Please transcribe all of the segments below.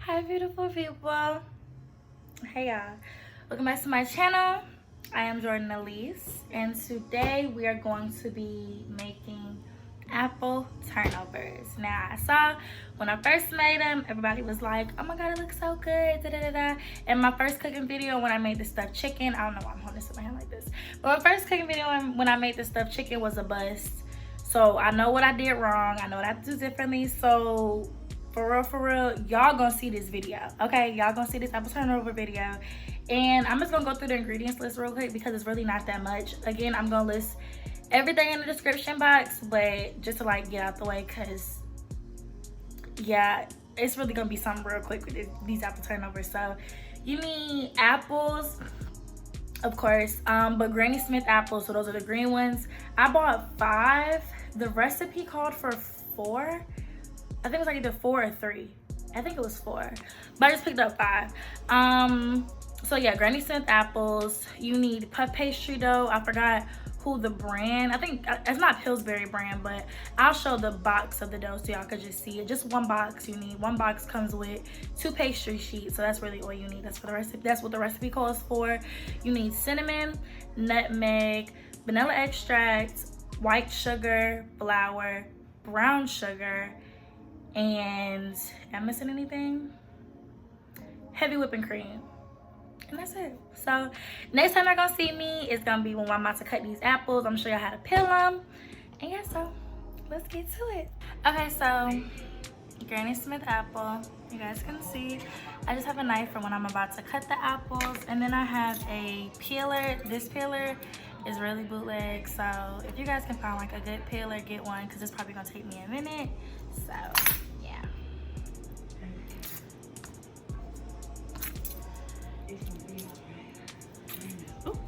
Hi beautiful people. Hey y'all, welcome back to my channel. I am Jordan Elyse, and today we are going to be making apple turnovers. Now, I saw when I first made them, everybody was like, oh my god, it looks so good, da da da da. And my first cooking video when I made the stuffed chicken, I don't know why I'm holding this in my hand like this, but my first cooking video when I made the stuffed chicken was a bust. So I know what I did wrong, I know what I have to do differently. So for real, y'all gonna see this video, okay? Y'all gonna see this apple turnover video, and I'm just gonna go through the ingredients list real quick because it's really not that much. Again, I'm gonna list everything in the description box, but just to like get out the way, because yeah, it's really gonna be something real quick with these apple turnovers. So you need apples, of course, but Granny Smith apples, so those are the green ones. I bought 5. The recipe called for 4. I think it was like either 4 or 3. I think it was 4, but I just picked up 5. So yeah, Granny Smith apples. You need puff pastry dough. I forgot who the brand. I think it's not Pillsbury brand, but I'll show the box of the dough so y'all could just see it. Just one box. You need one box, comes with 2 pastry sheets, so that's really all you need. That's for the recipe. That's what the recipe calls for. You need cinnamon, nutmeg, vanilla extract, white sugar, flour, brown sugar, and am I missing anything? Heavy whipping cream. And that's it. So next time you're gonna see me, it's gonna be when I'm about to cut these apples. I'm gonna show you how to peel them. And yeah, so let's get to it. Okay, so Granny Smith apple. You guys can see I just have a knife for when I'm about to cut the apples, and then I have a peeler. This peeler is really bootleg, so if you guys can find like a good peeler, get one, because it's probably gonna take me a minute. So yeah. Ooh.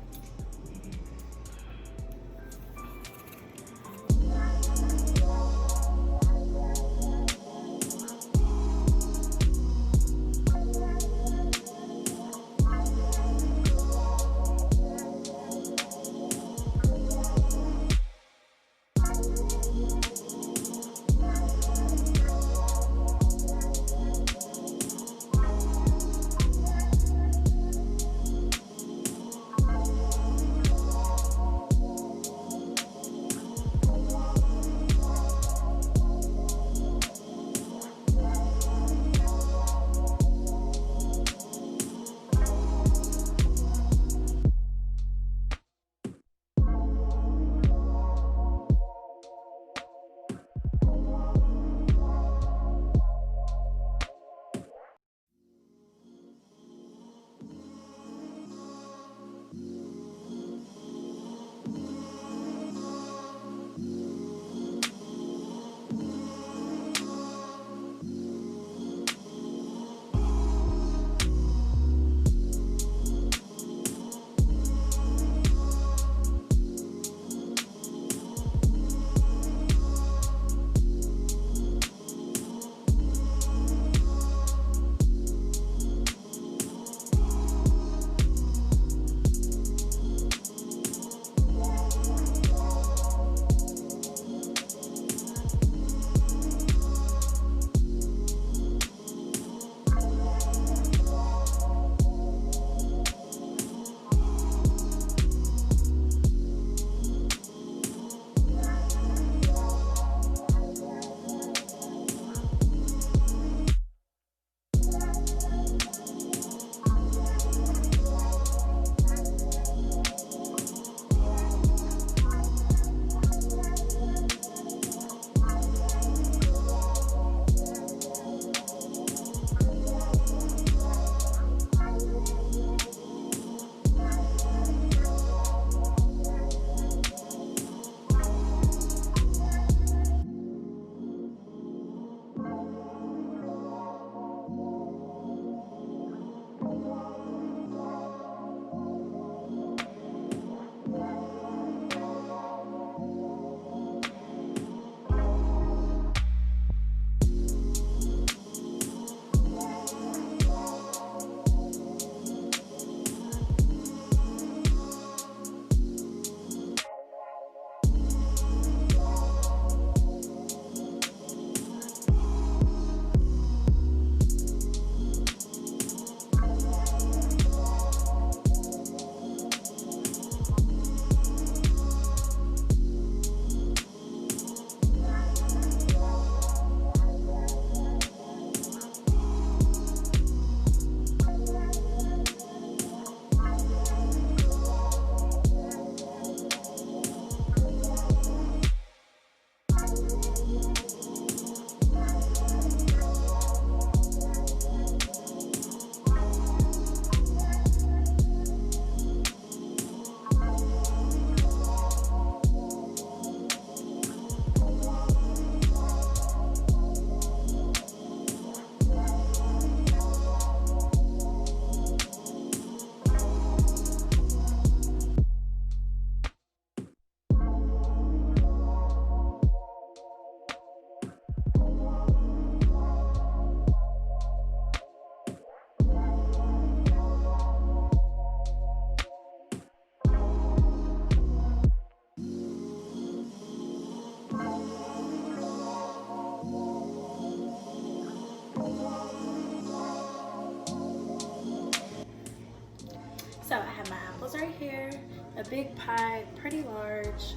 So I have my apples right here, a big pie, pretty large,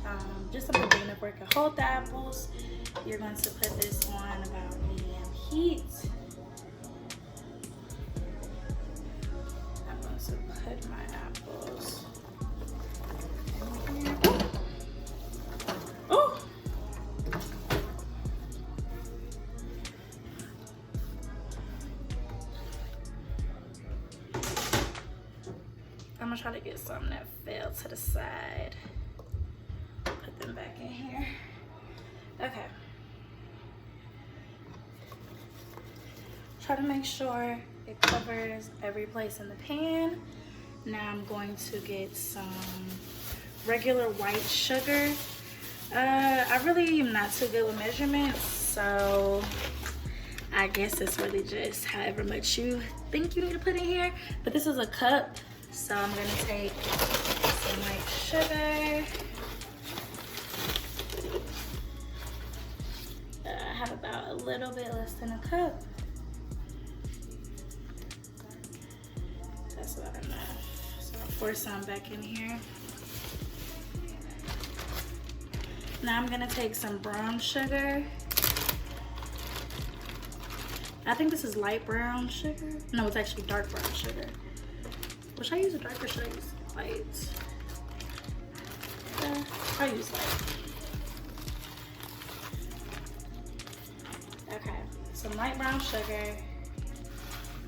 just something big enough where it can hold the apples. You're going to put this on about medium heat. I'm going to put my apples in here. Oh! I'm gonna try to get some that fell to the side. Put them back in here. Okay. Try to make sure it covers every place in the pan. Now I'm going to get some regular white sugar. I really am not too good with measurements, so I guess it's really just however much you think you need to put in here. But this is a cup, so I'm gonna take some white sugar. I have about a little bit less than a cup. That's about enough. So I'll pour some back in here. Now I'm gonna take some brown sugar. I think this is light brown sugar. No, it's actually dark brown sugar. Well, should I use a darker? Should I use light? I'll use light. Okay, some light brown sugar.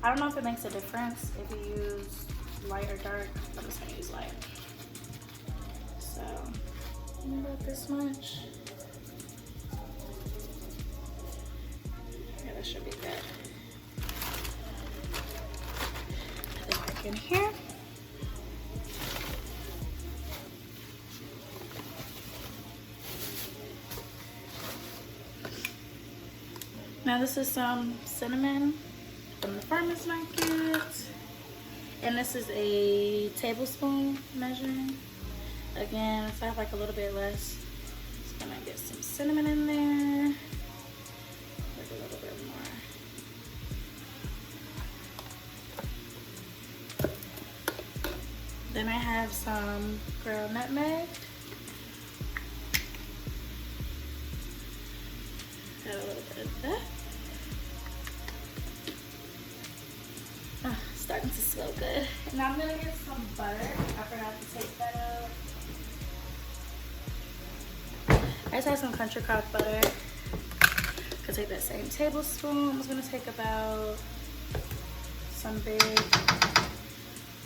I don't know if it makes a difference if you use light or dark. I'm just gonna use light. So, about this much. Yeah, that should be good. Put it back in here. Now this is some cinnamon from the farmer's market. And this is a tablespoon measuring. Again, if I have like a little bit less, just gonna get some cinnamon in there. Like a little bit more. Then I have some ground nutmeg. Got a little bit of that. Oh, starting to smell good. Now I'm gonna get some butter. I forgot to take that out. I just have some country crock butter. Could take that same tablespoon. I'm just gonna take about some big.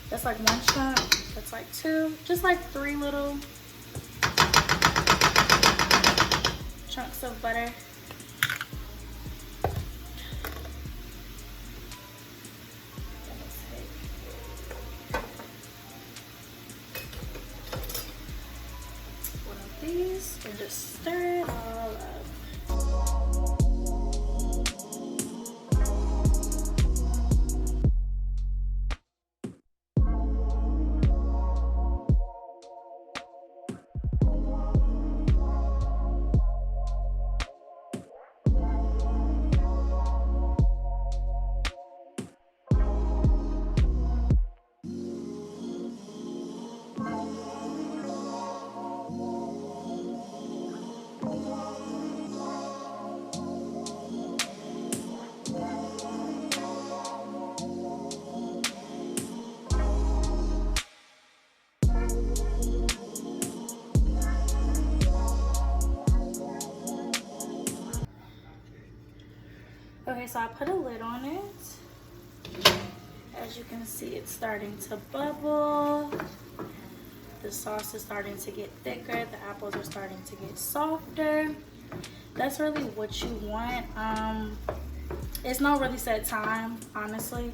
That's like one chunk. That's like two. Just like 3 little chunks of butter. And just stir it all up. Okay, so I put a lid on it. As you can see, it's starting to bubble. The sauce is starting to get thicker. The apples are starting to get softer. That's really what you want. It's no really set time, honestly,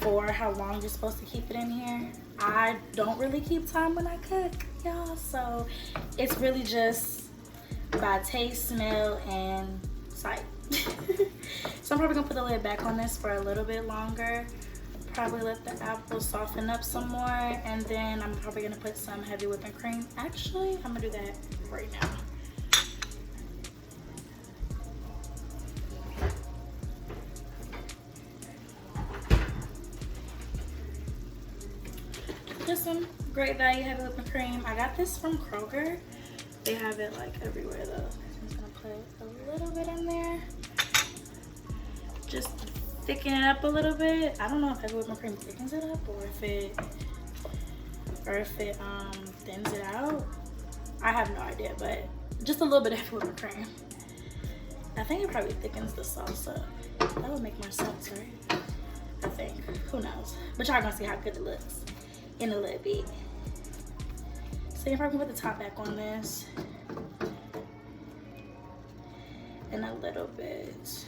for how long you're supposed to keep it in here. I don't really keep time when I cook, y'all. So it's really just by taste, smell, and sight. So I'm probably gonna put the lid back on this for a little bit longer. Probably let the apples soften up some more, and then I'm probably gonna put some heavy whipping cream. Actually, I'm gonna do that right now. just some great value heavy whipping cream. I got this from Kroger. They have it like everywhere though. I'm just gonna put a little bit in there. Just thicken it up a little bit. I don't know if heavy whipping cream thickens it up or if it thins it out. I have no idea, but just a little bit of heavy whipping cream. I think it probably thickens the sauce up. That would make more sense, right? I think. Who knows? But y'all gonna see how good it looks in a little bit. So if I can put the top back on this. And a little bit.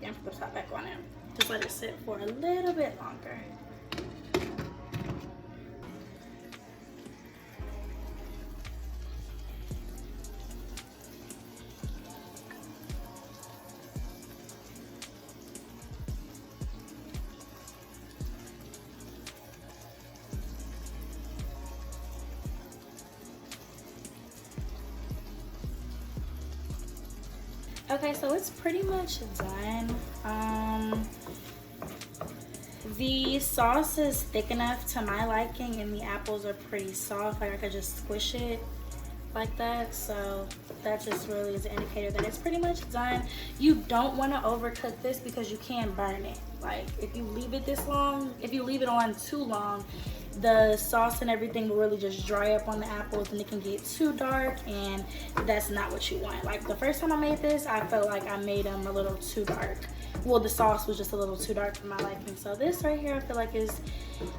Yeah, I'm gonna put the top back on it. Just let it sit for a little bit longer. Okay, so it's pretty much done. The sauce is thick enough to my liking, and the apples are pretty soft. Like I could just squish it like that. So that just really is an indicator that it's pretty much done. You don't want to overcook this because you can burn it. Like if you leave it this long, if you leave it on too long, the sauce and everything will really just dry up on the apples and it can get too dark, and that's not what you want. Like the first time I made this, I felt like I made them a little too dark. Well, the sauce was just a little too dark for my liking. So this right here, I feel like it's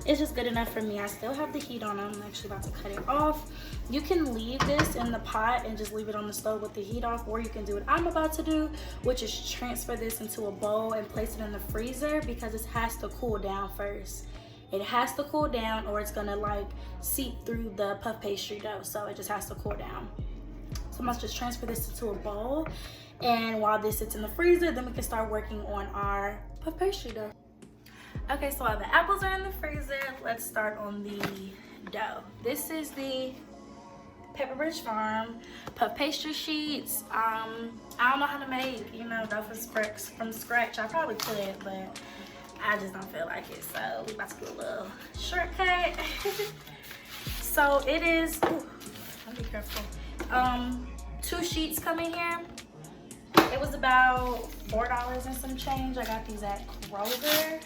just good enough for me. I still have the heat on. I'm actually about to cut it off. You can leave this in the pot and just leave it on the stove with the heat off, or you can do what I'm about to do, which is transfer this into a bowl and place it in the freezer, because it has to cool down first. It has to cool down or it's gonna like seep through the puff pastry dough. So it just has to cool down. So I'm gonna just transfer this into a bowl. And while this sits in the freezer, then we can start working on our puff pastry dough. Okay, so while the apples are in the freezer, let's start on the dough. This is the Pepperidge Farm Puff Pastry sheets. I don't know how to make, dough from scratch. I probably could, but I just don't feel like it. So we about to do a little shortcut. So it is, let me be careful. 2 sheets come in here. It was about $4 and some change. I got these at Kroger.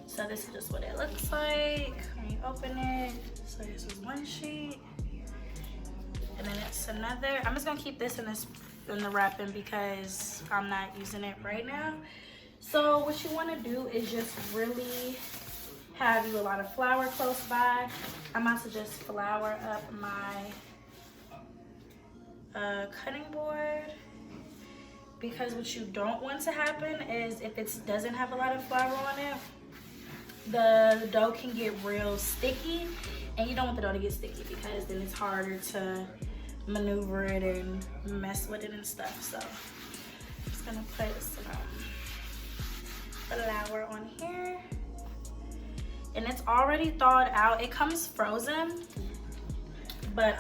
So this is just what it looks like when you open it. So this is 1 sheet, and then it's another. I'm just gonna keep this in the wrapping because I'm not using it right now. So what you want to do is just really have you a lot of flour close by. I'm about to just flour up my cutting board, because what you don't want to happen is if it doesn't have a lot of flour on it, the dough can get real sticky, and you don't want the dough to get sticky because then it's harder to maneuver it and mess with it and stuff. So I'm just gonna put some flour on here, and it's already thawed out. It comes frozen, but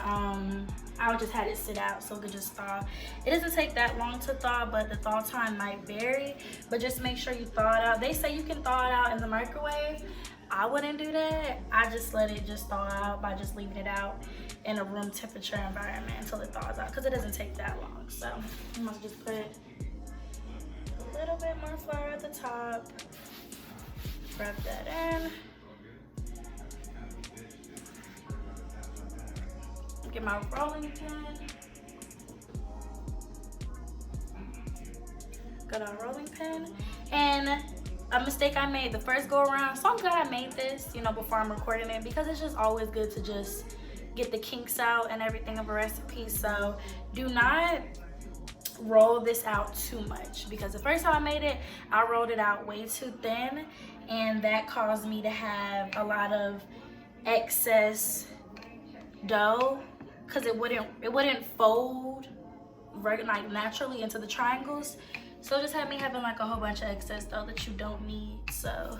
I just had it sit out so it could just thaw. It doesn't take that long to thaw, but the thaw time might vary. But just make sure you thaw it out. They say you can thaw it out in the microwave. I wouldn't do that. I just let it just thaw out by just leaving it out in a room temperature environment until it thaws out, because it doesn't take that long. So you must just put a little bit more flour at the top. Rub that in. Get my rolling pin. Got our rolling pin. And a mistake I made the first go around, so I'm glad I made this, before I'm recording it, because it's just always good to just get the kinks out and everything of a recipe. So do not roll this out too much, because the first time I made it, I rolled it out way too thin, and that caused me to have a lot of excess dough, because it wouldn't fold like naturally into the triangles. So it just had me having like a whole bunch of excess dough that you don't need. So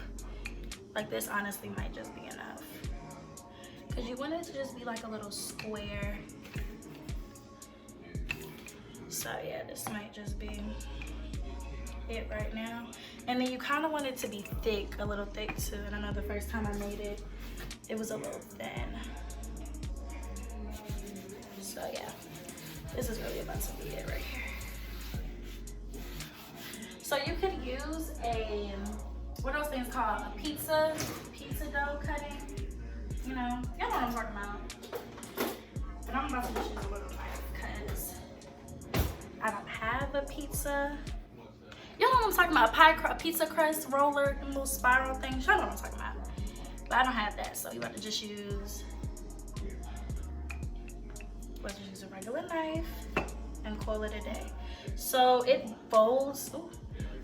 like this honestly might just be enough, because you want it to just be like a little square. So yeah, this might just be it right now. And then you kind of want it to be thick, a little thick too. And I know the first time I made it, it was a little thin. So yeah, this is really about to be it right here. So you could use a, what are those things called? A pizza dough cutting. You know, y'all know what I'm talking about. But I'm about to just use a little knife because I don't have a pizza. Y'all know what I'm talking about? A pizza crust roller, little spiral thing. Y'all know what I'm talking about. But I don't have that, so you have to just use, let's just use a regular knife and call it a day. So it folds. Ooh,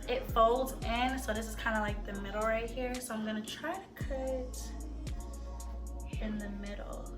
it folds in, so this is kind of like the middle right here. So I'm gonna try to cut in the middle.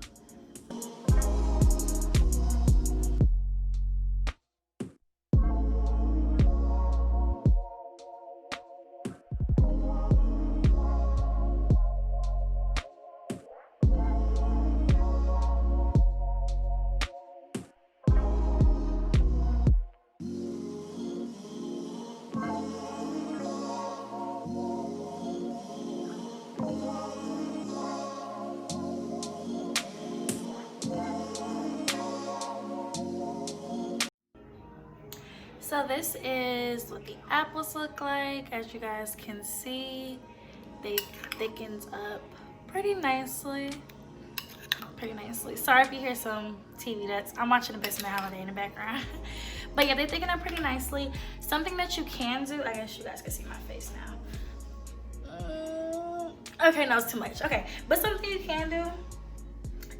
So this is what the apples look like. As you guys can see, they thickened up pretty nicely. Sorry if you hear some TV. I'm watching the Basement Holiday in the background. But yeah, they thicken up pretty nicely. Something that you can do, I guess you guys can see my face now. Okay, no, it's too much. Okay, but something you can do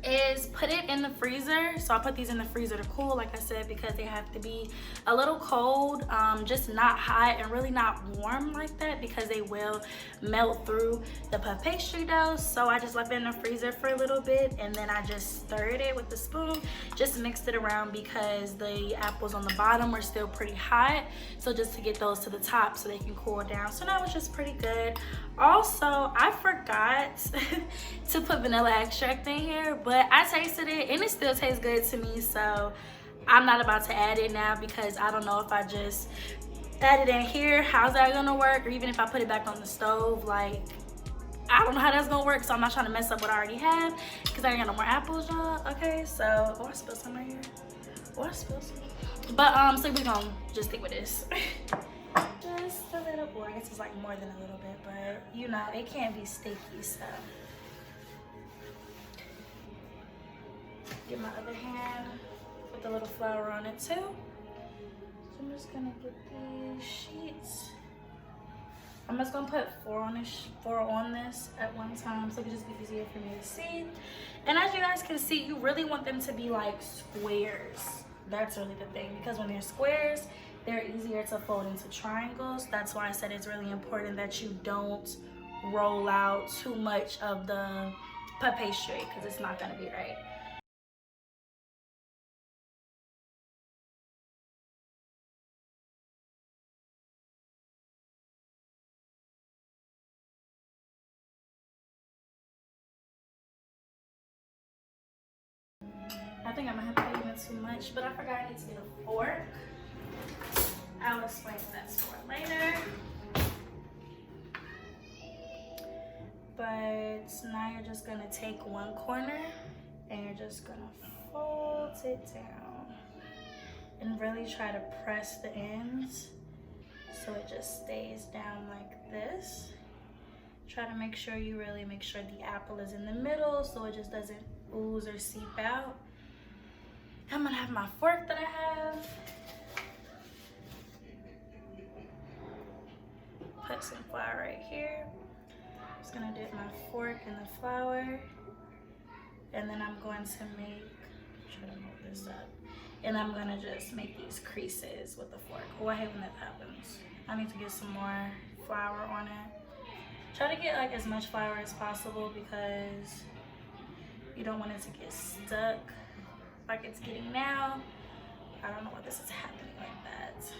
is put it in the freezer. So I put these in the freezer to cool, like I said, because they have to be a little cold, just not hot and really not warm like that, because they will melt through the puff pastry dough. So I just left it in the freezer for a little bit, and then I just stirred it with the spoon, just mixed it around because the apples on the bottom were still pretty hot. So just to get those to the top so they can cool down. So that was just pretty good. Also, I forgot to put vanilla extract in here, but I tasted it and it still tastes good to me. So I'm not about to add it now because I don't know if I just add it in here, how's that gonna work? Or even if I put it back on the stove, like, I don't know how that's gonna work. So I'm not trying to mess up what I already have because I ain't got no more apples, y'all. Okay, so, oh, I spilled some right here. Oh, I spilled some. But, so we're gonna just stick with this. Just a little more. I guess it's like more than a little bit, but you know, it can't be sticky, so. Get my other hand, put the little flour on it too. So I'm just gonna get these sheets. I'm just gonna put four on this at one time so it can just be easier for me to see. And as you guys can see, you really want them to be like squares. That's really the thing, because when they're squares, they're easier to fold into triangles. That's why I said it's really important that you don't roll out too much of the puff pastry, because it's not gonna be right. I think I might have put even too much, but I forgot I need to get a fork. I'll explain what that's for later. But now you're just gonna take one corner and you're just gonna fold it down and really try to press the ends so it just stays down like this. Try to make sure you really make sure the apple is in the middle so it just doesn't ooze or seep out. I'm gonna have my fork that I have. Put some flour right here. I'm just gonna dip my fork in the flour. And then I'm going to try to move this up. And I'm gonna just make these creases with the fork. Oh, I hate when that happens. I need to get some more flour on it. Try to get like as much flour as possible because you don't want it to get stuck like it's getting now. I don't know why this is happening like that.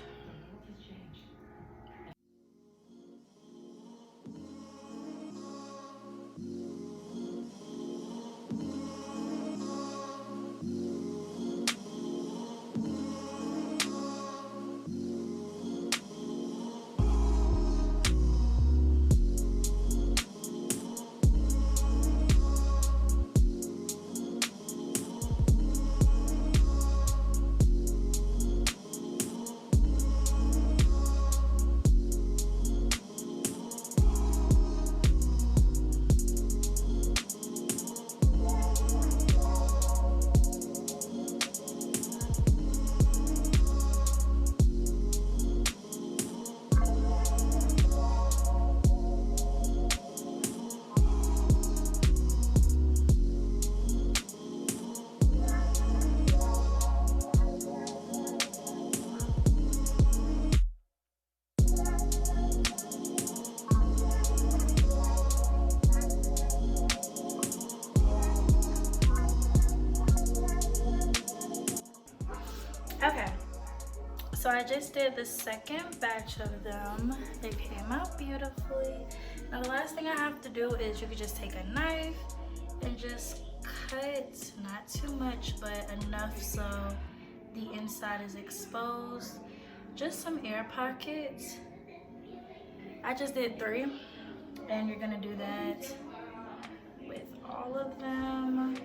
I just did the second batch of them. They came out beautifully. Now the last thing I have to do is you could just take a knife and just cut, not too much, but enough so the inside is exposed. Just some air pockets. I just did 3, and you're gonna do that with all of them.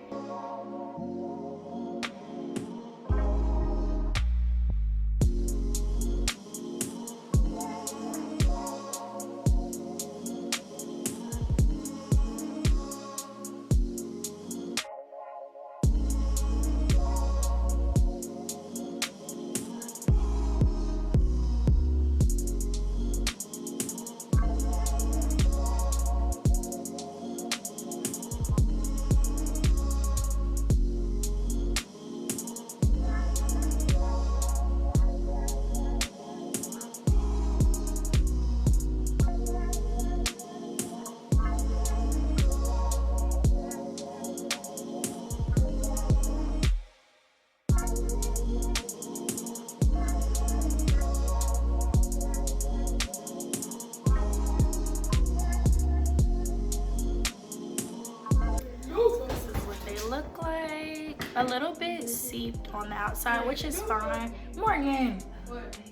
Look like a little bit seeped on the outside, which is fine. Morgan,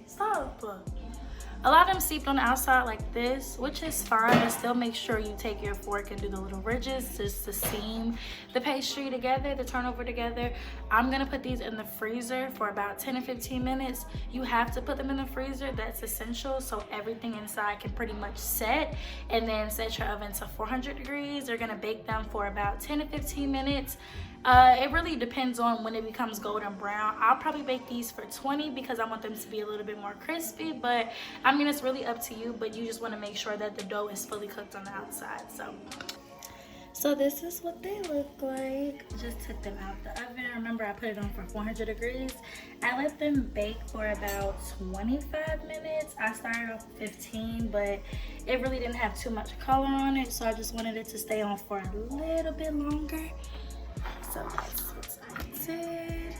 stop. A lot of them seeped on the outside like this, which is fine, but still make sure you take your fork and do the little ridges just to seam the pastry together, the turnover together. I'm gonna put these in the freezer for about 10 to 15 minutes. You have to put them in the freezer, that's essential, so everything inside can pretty much set, and then set your oven to 400 degrees. You're gonna bake them for about 10 to 15 minutes. It really depends on when it becomes golden brown. I'll probably bake these for 20 because I want them to be a little bit more crispy, but I mean, it's really up to you, but you just want to make sure that the dough is fully cooked on the outside. So this is what they look like. Just took them out the oven. Remember, I put it on for 400 degrees. I let them bake for about 25 minutes. I started off 15, but it really didn't have too much color on it, so I just wanted it to stay on for a little bit longer. So that's what I did.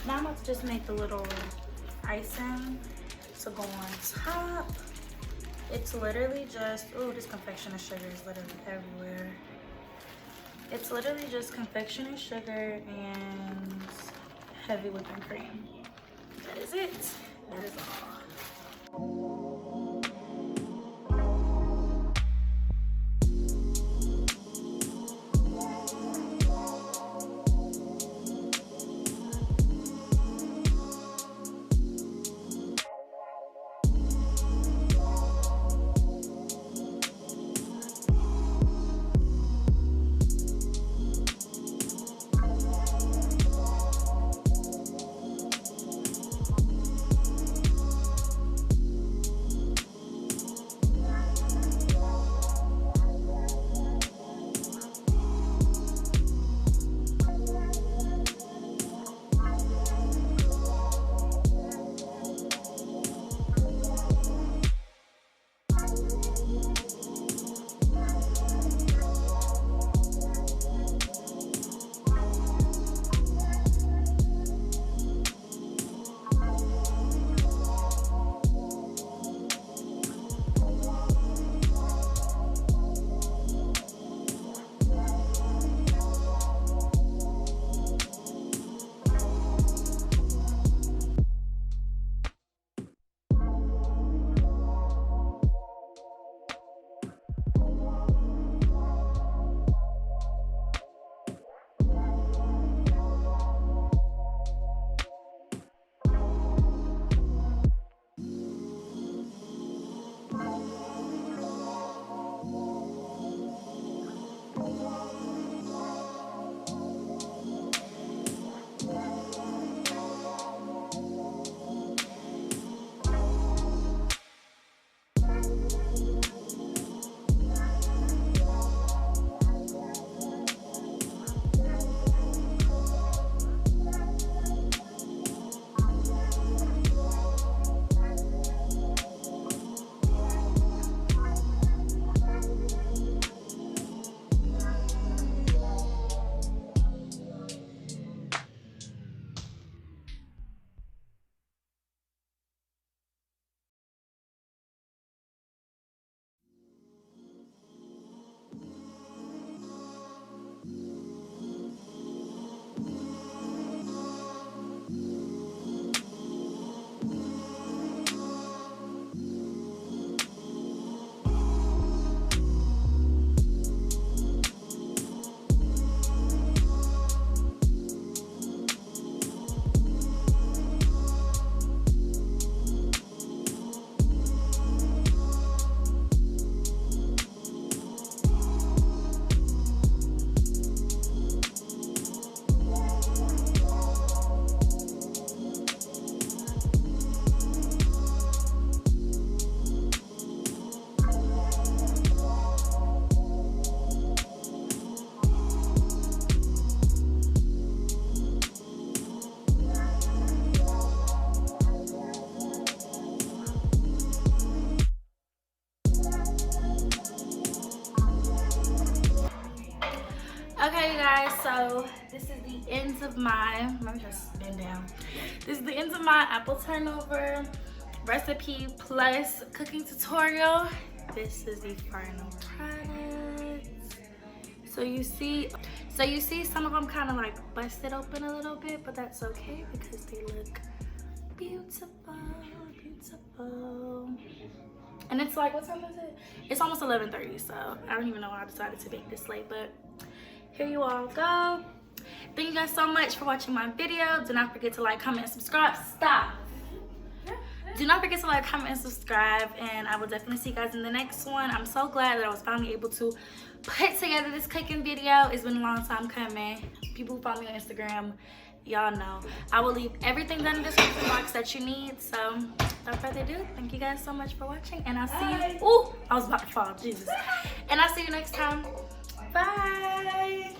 Now I'm about to just make the little icing to go on top. It's literally just, oh, this confectioner's sugar is literally everywhere. It's literally just confectioner's sugar and heavy whipping cream. That is it. That is all. Okay, you guys, so this is the end of my, let me just bend down. This is the end of my apple turnover recipe plus cooking tutorial. This is the final product. So you see some of them kind of like busted open a little bit, but that's okay because they look beautiful, beautiful. And it's like, what time is it? It's almost 11:30, so I don't even know why I decided to bake this late, but here you all go. Thank you guys so much for watching my video. Do not forget to like, comment, and subscribe. Stop. Do not forget to like, comment, and subscribe, and I will definitely see you guys in the next one. I'm so glad that I was finally able to put together this cooking video. It's been a long time coming. People who follow me on Instagram, y'all know. I will leave everything down in the description box that you need. So without further ado, thank you guys so much for watching, and I'll see you. Ooh, I was about to fall, Jesus. And I'll see you next time. Bye.